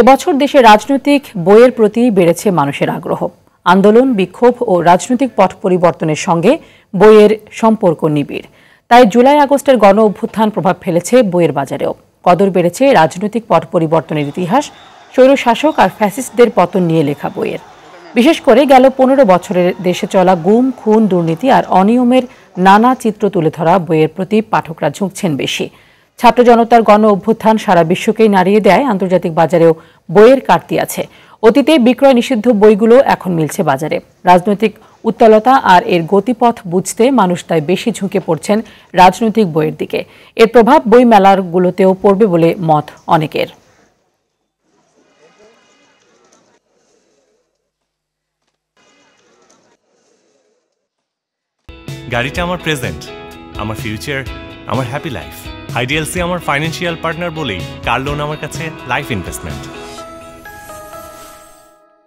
এবছর দেশে রাজনৈতিক বইয়ের প্রতি বেড়েছে মানুষের আগ্রহ। আন্দোলন, বিক্ষোভ ও রাজনৈতিক পট পরিবর্তনের সঙ্গে বইয়ের সম্পর্ক নিবিড়। তাই জুলাই আগস্টের গণ অভ্যুত্থান প্রভাব ফেলেছে বইয়ের বাজারেও। কদর বেড়েছে রাজনৈতিক পট পরিবর্তনের ইতিহাস, স্বৈরশাসক আর ফ্যাসিস্টদের পতন নিয়ে লেখা বইয়ের। বিশেষ করে গেল ১৫ বছরের দেশে চলা গুম, খুন, দুর্নীতি আর অনিয়মের নানা চিত্র তুলে ধরা বইয়ের প্রতি পাঠকরা ঝুঁকছেন বেশি। ছাত্র জনতার গণ অভ্যুত্থান সারা বিশ্বকেই নাড়িয়ে দেয়। আন্তর্জাতিক বাজারেও বইয়ের কারতি আছে। অতীতে বিক্রয় নিষিদ্ধ বইগুলো এখন মিলছে বাজারে। রাজনৈতিক উত্তালতা আর এর গতিপথ বুঝতে মানুষ তাই বেশি ঝুঁকে পড়ছেন রাজনৈতিক বইয়ের দিকে। এর প্রভাব বই মেলাগুলোতেও পড়বে বলে মত অনেকের। গাড়িটা আমার প্রেজেন্ট, আমার ফিউচার, আমার হ্যাপি লাইফ। আইডিএলসি আমার ফাইন্যান্সিয়াল পার্টনার বলেই কার লোন আমার কাছে লাইফ ইনভেস্টমেন্ট।